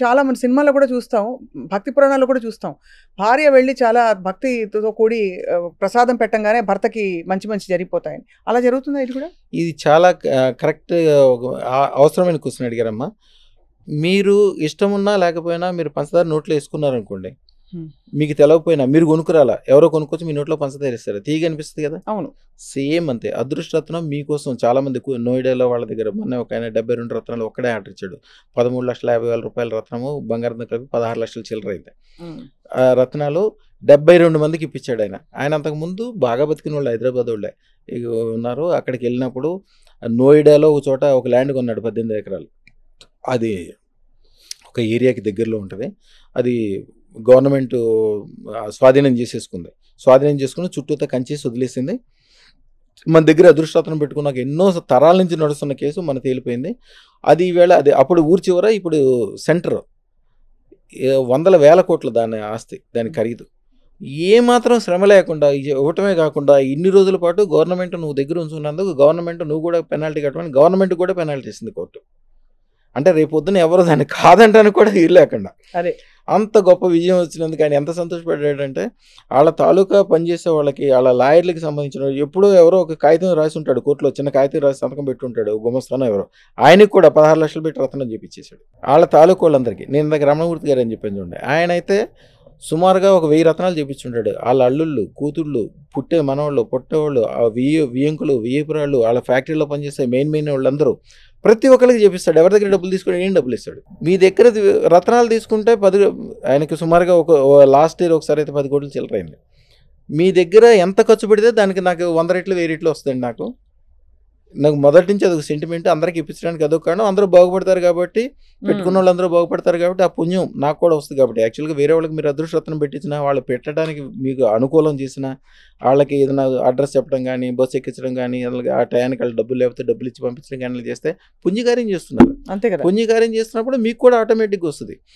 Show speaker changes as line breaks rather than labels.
చాలా మంది సినిమాల్లో కూడా చూస్తాం. భక్తి పురాణాల్లో కూడా చూస్తాం. భార్య వెళ్లి చాలా భక్తితో కూడి ప్రసాదం పెట్టంగానే భర్తకి మంచి మంచి జరిగిపోతాయని. అలా జరుగుతుందా ఇది కూడా?
ఇది చాలా కరెక్ట్ అవసరమైన క్వెషన్ అడిగారమ్మా. మీరు ఇష్టమున్నా లేకపోయినా మీరు పంచదార నోట్లో వేసుకున్నారనుకోండి, మీకు తెలవకపోయినా మీరు కొనుక్కురాలా, ఎవరో కొనుక్కొచ్చి మీ నోట్లో పంచదార ఇస్తారు, తీగ అనిపిస్తుంది కదా.
అవును.
సేమ్ అంతే. అదృష్టరత్నం మీకోసం చాలామంది నోయిడాలో వాళ్ళ దగ్గర మొన్న ఒక ఆయన 72 రత్నాలు ఒక్కడే ఆర్డర్ ఇచ్చాడు. 13,50,000 రూపాయల రత్నము బంగారంతో కలిపి 16 లక్షల చిల్లర అయింది. ఆ రత్నాలు 72 మందికి ఇప్పించాడు ఆయన. ఆయన అంతకుముందు బాగా బతికిన వాళ్ళు హైదరాబాద్ వాళ్ళే ఉన్నారు. అక్కడికి వెళ్ళినప్పుడు నోయిడాలో ఒక చోట ఒక ల్యాండ్ కొన్నాడు 18 ఎకరాలు. అది ఒక ఏరియాకి దగ్గరలో ఉంటుంది. అది గవర్నమెంట్ స్వాధీనం చేసేసుకుంది. స్వాధీనం చేసుకుని చుట్టూతో కంచేసి వదిలేసింది. మన దగ్గర అదృష్టరత్నం పెట్టుకున్నాక ఎన్నో తరాల నుంచి నడుస్తున్న కేసు మన తేలిపోయింది. అది ఈవేళ అది అప్పుడు ఊరి చివర, ఇప్పుడు సెంటర్, వందల వేల కోట్ల దాని ఆస్తి, దాని ఖరీదు. ఏమాత్రం శ్రమ లేకుండా ఇవ్వటమే కాకుండా ఇన్ని రోజుల పాటు గవర్నమెంట్ నువ్వు దగ్గర ఉంచుకున్నందుకు గవర్నమెంట్ నువ్వు కూడా పెనాల్టీ కట్టమని గవర్నమెంట్ కూడా పెనాల్టీ ఇస్తుంది కోర్టు. అంటే రేపు పొద్దున ఎవరు దాన్ని కాదంటానికి కూడా వీలు లేకుండా
అదే
అంత గొప్ప విజయం వచ్చినందుకు ఆయన ఎంత సంతోషపడ్డాడంటే, వాళ్ళ తాలూకా పనిచేసే వాళ్ళకి, వాళ్ళ లాయర్లకి సంబంధించిన ఎప్పుడో ఎవరో ఒక కాగితం రాసి ఉంటాడు కోర్టులో, చిన్న కాగితం రాసి సంతకం పెట్టుంటాడు గుమస్తానో ఎవరో, ఆయనకి కూడా 16 లక్షలు పెట్టి రత్నం చేపించేశాడు వాళ్ళ తాలూకా వాళ్ళందరికీ. నేను దగ్గర రమణమూర్తి గారు అని చెప్పాను చూడండి, ఆయన అయితే సుమారుగా ఒక 1000 రత్నాలు చేపించుంటాడు. వాళ్ళ అల్లుళ్ళు, కూతుళ్ళు, పుట్టే మనవాళ్ళు, పుట్టేవాళ్ళు, ఆ వియ్యంకులు, వియ్యపురాళ్ళు, వాళ్ళ ఫ్యాక్టరీలో పనిచేసే మెయిన్ వాళ్ళందరూ ప్రతి ఒక్కరికి చేపిస్తాడు. ఎవరి దగ్గర డబ్బులు తీసుకుని ఏం డబ్బులు ఇస్తాడు. మీ దగ్గర రత్నాలు తీసుకుంటే ఆయనకి సుమారుగా ఒక లాస్ట్ ఇయర్ ఒకసారి అయితే 10 కోట్లు చిల్లరైంది. మీ దగ్గర ఎంత ఖర్చు పెడితే దానికి నాకు 100 రెట్లు 1000 రెట్లు వస్తుంది. నాకు మొదటి నుంచి అదొక సెంటిమెంట్. అందరికి ఇప్పించడానికి అదొక కారణం. అందరూ బాగుపడతారు కాబట్టి, పెట్టుకున్న వాళ్ళు అందరూ బాగుపడతారు కాబట్టి ఆ పుణ్యం నాకు కూడా వస్తుంది కాబట్టి. యాక్చువల్గా వేరే వాళ్ళకి మీరు అదృష్టరత్నం పెట్టించినా, వాళ్ళు పెట్టడానికి మీకు అనుకూలం చేసిన వాళ్ళకి ఏదైనా అడ్రస్ చెప్పడం కానీ, బస్సు ఎక్కించడం కానీ, ఆ టయానికి వాళ్ళు డబ్బులు లేకపోతే డబ్బులు ఇచ్చి పంపించడం కానీ చేస్తే పుణ్యకార్యం చేస్తున్నారు.
అంతే కదా.
పుణ్యకార్యం చేస్తున్నప్పుడు మీకు కూడా ఆటోమేటిక్గా వస్తుంది.